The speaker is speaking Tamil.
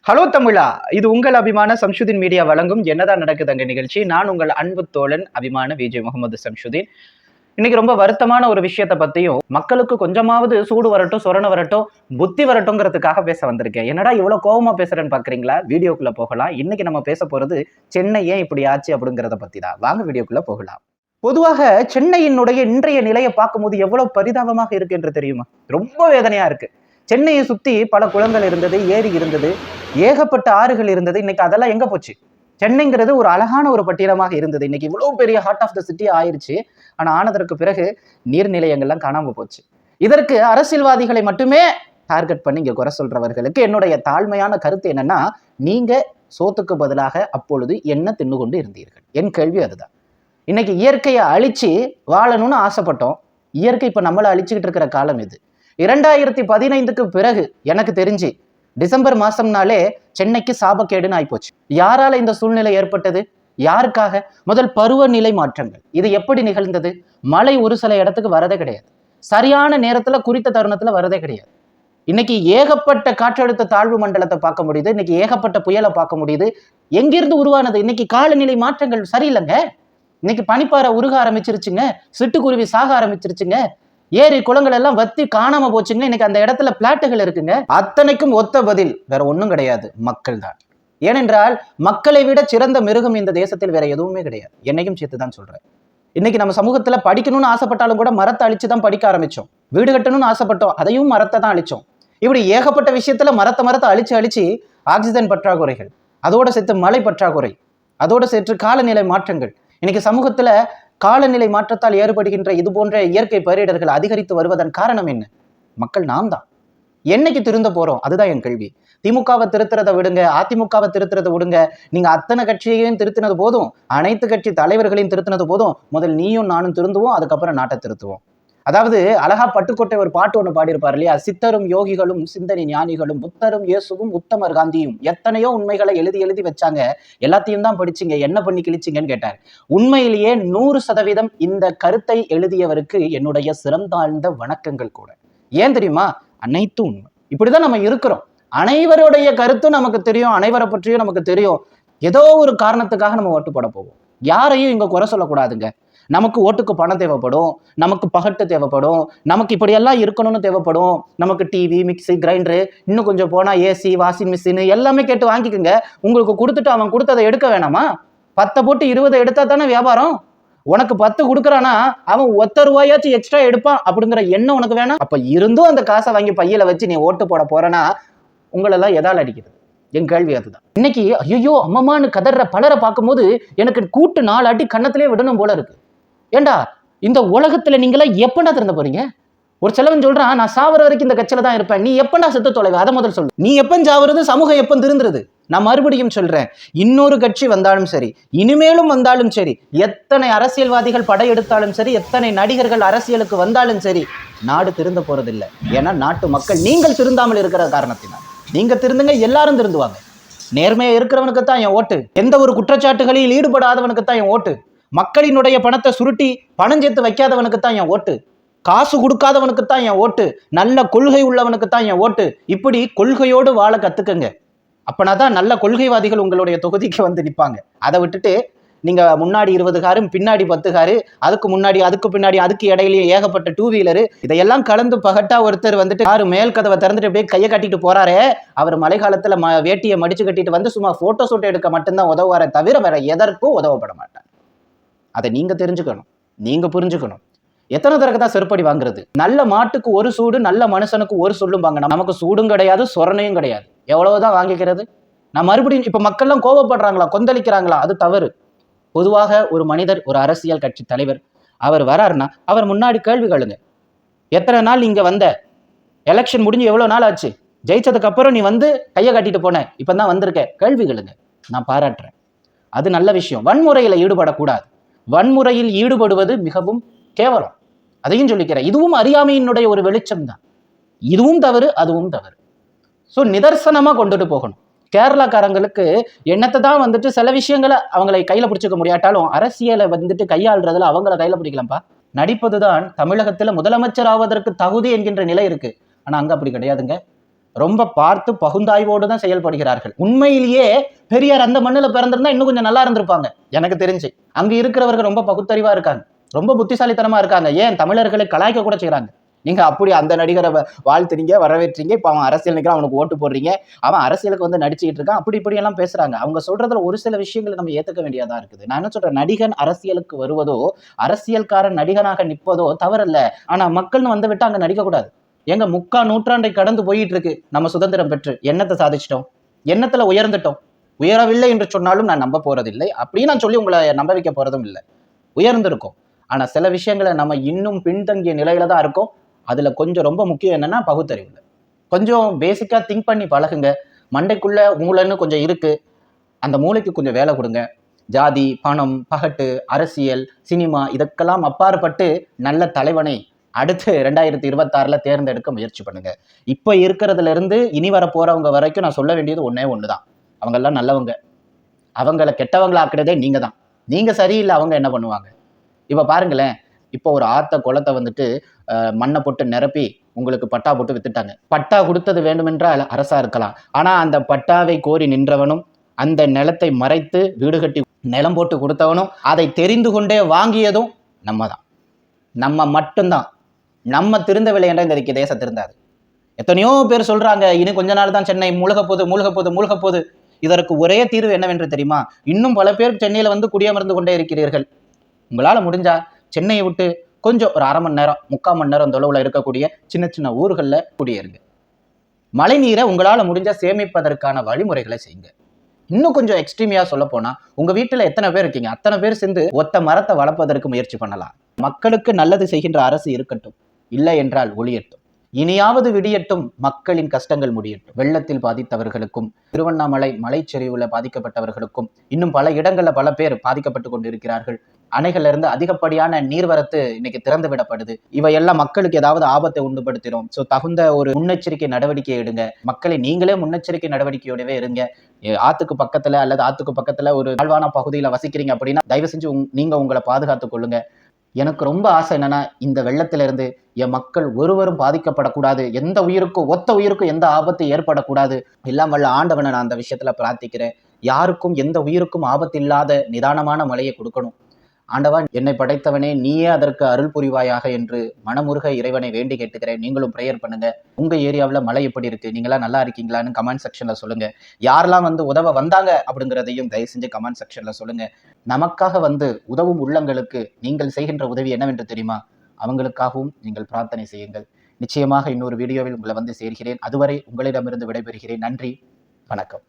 ஹலோ தமிழா, இது உங்கள் அபிமான சம்ஷுதீன் மீடியா வழங்கும் என்னதான் நடக்குது அங்க நிகழ்ச்சி. நான் உங்கள் அன்பு தோழன் அபிமான விஜய் முகமது சம்ஷுதீன். இன்னைக்கு ரொம்ப வருத்தமான ஒரு விஷயத்தை பத்தியும் மக்களுக்கு கொஞ்சமாவது சூடு வரட்டும், சொரண வரட்டும், புத்தி வரட்டும்ங்கிறதுக்காக பேச வந்திருக்கேன். என்னடா இவ்வளவு கோவமா பேசுறேன்னு பாக்குறீங்களா? வீடியோக்குள்ள போகலாம். இன்னைக்கு நம்ம பேச போறது சென்னை ஏன் இப்படி ஆச்சு அப்படிங்கிறத பத்தி தான். வாங்க வீடியோக்குள்ள போகலாம். பொதுவாக சென்னையினுடைய இன்றைய நிலையை பார்க்கும்போது எவ்வளவு பரிதாபமாக இருக்கு என்று தெரியுமா? ரொம்ப வேதனையா இருக்கு. சென்னையை சுத்தி பல குளங்கள் இருந்தது, ஏரி இருந்தது, ஏகப்பட்ட ஆறுகள் இருந்தது. இன்னைக்கு அதெல்லாம் எங்க போச்சு? சென்னைங்கிறது ஒரு அழகான ஒரு பட்டியலமாக இருந்தது. இன்னைக்கு இவ்வளவு பெரிய ஹார்ட் ஆஃப் த சிட்டி ஆயிருச்சு. ஆனா ஆனதற்கு பிறகு நீர்நிலையங்கள்லாம் காணாம போச்சு. இதற்கு அரசியல்வாதிகளை மட்டுமே டார்கெட் பண்ணி இங்க குறை சொல்றவர்களுக்கு என்னுடைய தாழ்மையான கருத்து என்னன்னா, நீங்க சோத்துக்கு பதிலாக அப்பொழுது என்ன தின்னு கொண்டு இருந்தீர்கள்? என் கேள்வி அதுதான். இன்னைக்கு இயற்கையை அழிச்சு வாழணும்னு ஆசைப்பட்டோம். இயற்கை இப்ப நம்மளை அழிச்சுக்கிட்டு இருக்கிற காலம் இது. 2015க்கு பிறகு எனக்கு தெரிஞ்சு டிசம்பர் மாசம்னாலே சென்னைக்கு சாபக்கேடுன்னு ஆயிப்போச்சு. யாரால இந்த சூழ்நிலை ஏற்பட்டது? யாருக்காக? முதல் பருவநிலை மாற்றங்கள். இது எப்படி நிகழ்ந்தது? மழை ஒரு சில இடத்துக்கு வரதே கிடையாது. சரியான நேரத்துல குறித்த தருணத்துல வரதே கிடையாது. இன்னைக்கு ஏகப்பட்ட காற்றழுத்த தாழ்வு மண்டலத்தை பார்க்க முடியுது. இன்னைக்கு ஏகப்பட்ட புயலை பார்க்க முடியுது. எங்கிருந்து உருவானது? இன்னைக்கு காலநிலை மாற்றங்கள் சரியில்லைங்க. இன்னைக்கு பனிப்பாறை உருக ஆரம்பிச்சிருச்சுங்க. சிட்டுக்குருவி சாக ஆரம்பிச்சிருச்சுங்க. ஏரி குளங்கள் எல்லாம் வத்தி காணாம போச்சுங்க. இன்னைக்கு அந்த இடத்துல பிளாட்டுகள் இருக்குங்க. அத்தனைக்கும் ஒத்த பதில் வேற ஒண்ணும் கிடையாது, மக்கள் தான். ஏனென்றால் மக்களை விட சிறந்த மிருகம் இந்த தேசத்தில் வேற எதுவுமே கிடையாது. என்னைக்கும் சேர்த்துதான் சொல்றேன். இன்னைக்கு நம்ம சமூகத்துல படிக்கணும்னு ஆசைப்பட்டாலும் கூட மரத்தை அழிச்சுதான் படிக்க ஆரம்பிச்சோம். வீடு கட்டணும்னு ஆசைப்பட்டோம், அதையும் மரத்தை தான் அழிச்சோம். இப்படி ஏகப்பட்ட விஷயத்துல மரத்தை அழிச்சு அழிச்சு ஆக்சிஜன் பற்றாக்குறைகள், அதோட சேர்த்து மழை பற்றாக்குறை, அதோட சேர்த்து காலநிலை மாற்றங்கள். இன்னைக்கு சமூகத்துல காலநிலை மாற்றத்தால் ஏற்படுகின்ற இது போன்ற இயற்கை பேரிடர்கள் அதிகரித்து வருவதன் காரணம் என்ன? மக்கள் நாம் தான். என்னைக்கு திருந்த போறோம்? அதுதான் என் கேள்வி. திமுகவை திருத்துறதை விடுங்க, அதிமுகவை திருத்துறதை விடுங்க. நீங்க அத்தனை கட்சியையும் திருத்தினது போதும், அனைத்து கட்சி தலைவர்களையும் திருத்தினது போதும். முதல் நீயும் நானும் திருந்துவோம், அதுக்கப்புறம் நாட்டை திருத்துவோம். அதாவது அழகா பட்டுக்கோட்டை ஒரு பாட்டு ஒண்ணு பாடியிருப்பார் இல்லையா? சித்தரும் யோகிகளும் சிந்தனை ஞானிகளும் புத்தரும் இயேசுவும் உத்தமர் காந்தியும் எத்தனையோ உண்மைகளை எழுதி எழுதி வச்சாங்க. எல்லாத்தையும் தான் படிச்சீங்க, என்ன பண்ணி கிழிச்சிங்கன்னு கேட்டார். உண்மையிலேயே 100% இந்த கருத்தை எழுதியவருக்கு என்னுடைய சிறந்தாழ்ந்த வணக்கங்கள் கூட. ஏன் தெரியுமா? அனைத்தும் உண்மை. இப்படிதான் நம்ம இருக்கிறோம். அனைவருடைய கருத்தும் நமக்கு தெரியும், அனைவரை பற்றியும் நமக்கு தெரியும். ஏதோ ஒரு காரணத்துக்காக நம்ம ஓட்டு போட போவோம். யாரையும் இங்க குறை சொல்லக்கூடாதுங்க. நமக்கு ஓட்டுக்கு பணம் தேவைப்படும், நமக்கு பகட்டு தேவைப்படும், நமக்கு இப்படியெல்லாம் இருக்கணும்னு தேவைப்படும். நமக்கு டிவி, மிக்சி, கிரைண்டரு, இன்னும் கொஞ்சம் போனா ஏசி, வாஷிங் மிஷின் எல்லாமே கேட்டு வாங்கிக்கோங்க. உங்களுக்கு கொடுத்துட்டு அவன் கொடுத்ததை எடுக்க வேணாமா? 10 போட்டு 20 எடுத்தா தானே வியாபாரம். உனக்கு 10 கொடுக்குறானா அவன் 10 ரூபாயாச்சும் எக்ஸ்ட்ரா எடுப்பான் அப்படிங்கிற எண்ணம் உனக்கு வேணாம். அப்ப இருந்தும் அந்த காசை வாங்கி பையில வச்சு நீ ஓட்டு போட போறனா உங்களெல்லாம் எதால் அடிக்கிறது? என் கேள்வி அதுதான். இன்னைக்கு ஐயோ அம்மம்மான்னு கதற பலரை பார்க்கும்போது எனக்கு கூட்டு 4 அடி கன்னத்திலே விடணும் போல இருக்கு. ஏண்டா இந்த உலகத்துல நீங்களாம் எப்படா திருந்த போறீங்க? ஒரு செலவன் சொல்றான், நான் சாவர வரைக்கும் இந்த கட்சியில தான் இருப்பேன். நீ எப்படா செத்து தொலைவ? அதை முதல் சொல்லு. நீ எப்பன் சாவுறது, சமூகம் எப்பன் திருந்துறது? நான் மறுபடியும் சொல்றேன், இன்னொரு கட்சி வந்தாலும் சரி, இனிமேலும் வந்தாலும் சரி, எத்தனை அரசியல்வாதிகள் படையெடுத்தாலும் சரி, எத்தனை நடிகர்கள் அரசியலுக்கு வந்தாலும் சரி, நாடு திருந்த போறதில்லை. ஏன்னா நாட்டு மக்கள் நீங்கள் திருந்தாமல் இருக்கிற காரணத்தினால். நீங்க திருந்துங்க, எல்லாரும் திருந்துவாங்க. நேர்மையா இருக்கிறவனுக்கு தான் என் ஓட்டு. எந்த ஒரு குற்றச்சாட்டுகளில் ஈடுபடாதவனுக்கு தான் என் ஓட்டு. மக்களினுடைய பணத்தை சுருட்டி பணம் சேர்த்து வைக்காதவனுக்கு தான் என் ஓட்டு. காசு கொடுக்காதவனுக்கு தான் என் ஓட்டு. நல்ல கொள்கை உள்ளவனுக்கு தான் என் ஓட்டு. இப்படி கொள்கையோடு வாழ கத்துக்கங்க. அப்பனாதான் நல்ல கொள்கைவாதிகள் உங்களுடைய தொகுதிக்கு வந்து நிற்பாங்க. அதை விட்டுட்டு நீங்க முன்னாடி 20 காரும் பின்னாடி 10 காரு, அதுக்கு முன்னாடி அதுக்கு பின்னாடி அதுக்கு இடையிலேயே ஏகப்பட்ட 2 வீலரு, இதையெல்லாம் கலந்து பகட்டா ஒருத்தர் வந்துட்டு காரு மேல் கதவை திறந்துட்டு அப்படியே கையை கட்டிட்டு போறாரே, அவர் மழை காலத்துல வேட்டியை மடிச்சு கட்டிட்டு வந்து சும்மா போட்டோ ஷூட் எடுக்க மட்டும்தான் உதவுவாரே தவிர வேற எதற்கும் உதவப்பட மாட்டார். அதை நீங்க தெரிஞ்சுக்கணும், நீங்க புரிஞ்சுக்கணும். எத்தனை தடவை தான் செருப்படி வாங்குறது? நல்ல மாட்டுக்கு ஒரு சூடு, நல்ல மனுஷனுக்கு ஒரு சொல்லும்பாங்க. நமக்கு சூடும் கிடையாது, சொரணையும் கிடையாது. எவ்வளவுதான் வாங்கிக்கிறது? நான் மறுபடியும் இப்ப மக்கள்லாம் கோபப்படுறாங்களா, கொந்தளிக்கிறாங்களா? அது தவறு. பொதுவாக ஒரு மனிதர், ஒரு அரசியல் கட்சி தலைவர் அவர் வராருன்னா அவர் முன்னாடி கேள்வி கேளுங்க. எத்தனை நாள் இங்க வந்த? எலெக்ஷன் முடிஞ்சு எவ்வளவு நாள் ஆச்சு? ஜெயிச்சதுக்கு அப்புறம் நீ வந்து கையை கட்டிட்டு போன, இப்பதான் வந்திருக்க, கேள்வி கேளுங்க. நான் பாராட்டுறேன், அது நல்ல விஷயம். வன்முறையில ஈடுபடக்கூடாது. வன்முறையில் ஈடுபடுவது மிகவும் கேவலம். அதையும் சொல்லிக்கிறேன். இதுவும் அறியாமையினுடைய ஒரு வெளிச்சம் தான். இதுவும் தவறு, அதுவும் தவறு. ஸோ நிதர்சனமா கொண்டுட்டு போகணும். கேரளாக்காரங்களுக்கு என்னத்தை தான் வந்துட்டு சில விஷயங்களை அவங்களை கையில பிடிச்சிக்க முடியாட்டாலும் அரசியலை வந்துட்டு கையாளுறதுல அவங்கள கையில பிடிக்கலாம்ப்பா. நடிப்பதுதான் தமிழகத்துல முதலமைச்சர் ஆவதற்கு தகுதி என்கின்ற நிலை இருக்கு. ஆனா அங்க அப்படி கிடையாதுங்க. ரொம்ப பார்த்து பகுந்தாய்வோடு தான் செயல்படுகிறார்கள். உண்மையிலேயே பெரியார் அந்த மண்ணுல பிறந்திருந்தா இன்னும் கொஞ்சம் நல்லா இருந்திருப்பாங்க. எனக்கு தெரிஞ்சு அங்க இருக்கிறவர்கள் ரொம்ப பகுத்தறிவா இருக்காங்க, ரொம்ப புத்திசாலித்தனமா இருக்காங்க. ஏன் தமிழர்களை கலாய்க்க கூட செய்யறாங்க. நீங்க அப்படி அந்த நடிகரை வாழ்த்துறீங்க, வரவேற்றீங்க, இப்ப அவன் அரசியல் நிற்கிறான், அவனுக்கு ஓட்டு போடுறீங்க, அவன் அரசியலுக்கு வந்து நடிச்சுக்கிட்டு இருக்கான், அப்படி இப்படி எல்லாம் பேசுறாங்க. அவங்க சொல்றதுல ஒரு சில விஷயங்களை நம்ம ஏத்துக்க வேண்டியதா இருக்குது. நான் என்ன சொல்றேன், நடிகன் அரசியலுக்கு வருவதோ அரசியல்காரன் நடிகனாக நிற்பதோ தவறல்ல. ஆனா மக்கள்னு வந்து விட்டு அங்க நடிக்க கூடாது. எங்க 3/4 நூற்றாண்டை கடந்து போயிட்டு இருக்கு நம்ம சுதந்திரம் பெற்று. என்னத்தை சாதிச்சிட்டோம், என்னத்துல உயர்ந்துட்டோம்? உயரவில்லை என்று சொன்னாலும் நான் நம்ப போறதில்லை, அப்படின்னு நான் சொல்லி உங்களை நம்ப வைக்க போறதும் இல்லை. உயர்ந்திருக்கும். ஆனா சில விஷயங்களை நம்ம இன்னும் பின்தங்கிய நிலையில தான் இருக்கோம். அதுல கொஞ்சம் ரொம்ப முக்கியம் என்னன்னா பகுத்தறிவு. கொஞ்சம் பேசிக்கா திங்க் பண்ணி பழகுங்க. மண்டைக்குள்ள மூளைன்னு கொஞ்சம் இருக்கு, அந்த மூளைக்கு கொஞ்சம் வேலை கொடுங்க. ஜாதி, பணம், பகட்டு, அரசியல், சினிமா இதற்கெல்லாம் அப்பாற்பட்டு நல்ல தலைவனை அடுத்து 2026 தேர்ந்தெடுக்க முயற்சி பண்ணுங்க. இப்ப இருக்கிறதுல இருந்து இனி வர போறவங்க வரைக்கும் நான் சொல்ல வேண்டியது ஒன்னே ஒண்ணுதான். அவங்க எல்லாம் நல்லவங்க. அவங்கள கெட்டவங்களா ஆக்குறதே நீங்க தான். நீங்க சரியில்லை, அவங்க என்ன பண்ணுவாங்க? இப்ப பாருங்களேன், இப்போ ஒரு ஆத்த குளத்தை வந்துட்டு மண்ணை போட்டு நிரப்பி உங்களுக்கு பட்டா போட்டு வித்துட்டாங்க. பட்டா கொடுத்தது வேண்டுமென்றால் அரசா இருக்கலாம். ஆனா அந்த பட்டாவை கோரி நின்றவனும், அந்த நிலத்தை மறைத்து வீடு கட்டி நிலம் போட்டு கொடுத்தவனும், அதை தெரிந்து கொண்டே வாங்கியதும் நம்ம தான். நம்ம மட்டும்தான். நம்ம திருந்தவில்லை என்ற இந்த தேசம் திருந்தாது. எத்தனையோ பேர் சொல்றாங்க, இனி கொஞ்ச நாள் தான் சென்னை மூழ்க போது மூழ்க போது மூழ்க போது. இதற்கு ஒரே தீர்வு என்னவென்று தெரியுமா? இன்னும் பல பேர் சென்னையில வந்து குடியமர்ந்து கொண்டே இருக்கிறீர்கள். உங்களால முடிஞ்சா சென்னையை விட்டு கொஞ்சம் ஒரு 1/2 மணி நேரம் 3/4 மணி நேரம் தொலைவுல இருக்கக்கூடிய சின்ன சின்ன ஊர்களில் குடியேறுங்க. மழை நீரை உங்களால முடிஞ்சா சேமிப்பதற்கான வழிமுறைகளை செய்யுங்க. இன்னும் கொஞ்சம் எக்ஸ்ட்ரீமியா சொல்ல போனா, உங்க வீட்டுல எத்தனை பேர் இருக்கீங்க, அத்தனை பேர் சேர்ந்து ஒத்த மரத்தை வளர்ப்பதற்கு முயற்சி பண்ணலாம். மக்களுக்கு நல்லது செய்கின்ற அரசு இருக்கட்டும், இல்லை என்றால் ஒளியட்டும். இனியாவது விடியட்டும், மக்களின் கஷ்டங்கள் முடியட்டும். வெள்ளத்தில் பாதித்தவர்களுக்கும், திருவண்ணாமலை மலைச்சரிவுல பாதிக்கப்பட்டவர்களுக்கும், இன்னும் பல இடங்கள்ல பல பேர் பாதிக்கப்பட்டு கொண்டிருக்கிறார்கள். அணைகள்ல இருந்து அதிகப்படியான நீர்வரத்து இன்னைக்கு திறந்து விடப்படுது. இவையெல்லாம் மக்களுக்கு ஏதாவது ஆபத்தை உண்டுபடுத்திடும். ஸோ தகுந்த ஒரு முன்னெச்சரிக்கை நடவடிக்கை எடுங்க. மக்களை நீங்களே முன்னெச்சரிக்கை நடவடிக்கையோடவே இருங்க. ஆத்துக்கு பக்கத்துல அல்லது ஆத்துக்கு பக்கத்துல ஒரு தாழ்வான பகுதியில வசிக்கிறீங்க அப்படின்னா தயவு செஞ்சு நீங்க உங்களை பாதுகாத்துக் கொள்ளுங்க. எனக்கு ரொம்ப ஆசை என்னன்னா, இந்த வெள்ளத்திலிருந்து என் மக்கள் ஒருவரும் பாதிக்கப்படக்கூடாது, எந்த உயிருக்கும் ஒத்த உயிருக்கும் எந்த ஆபத்து ஏற்படக்கூடாது. எல்லாம் வல்ல ஆண்டவனை நான் அந்த விஷயத்துல பிரார்த்திக்கிறேன். யாருக்கும் எந்த உயிருக்கும் ஆபத்து இல்லாத நிதானமான மழையை கொடுக்கணும். ஆண்டவா, என்னை படைத்தவனே, நீயே அதற்கு அருள் புரிவாயாக என்று மனமுருக இறைவனை வேண்டி கேட்டுக்கிறேன். நீங்களும் ப்ரேயர் பண்ணுங்க. உங்க ஏரியாவில் மழை எப்படி இருக்கு, நீங்களாம் நல்லா இருக்கீங்களான்னு கமெண்ட் செக்ஷன்ல சொல்லுங்க. யாரெல்லாம் வந்து உதவ வந்தாங்க அப்படிங்கிறதையும் தயவு செஞ்சு கமெண்ட் செக்ஷன்ல சொல்லுங்க. நமக்காக வந்து உதவும் உள்ளங்களுக்கு நீங்கள் செய்கின்ற உதவி என்னவென்று தெரியுமா? அவங்களுக்காகவும் நீங்கள் பிரார்த்தனை செய்யுங்கள். நிச்சயமாக இன்னொரு வீடியோவில் உங்களை வந்து சேர்கிறேன். அதுவரை உங்களிடமிருந்து விடைபெறுகிறேன். நன்றி, வணக்கம்.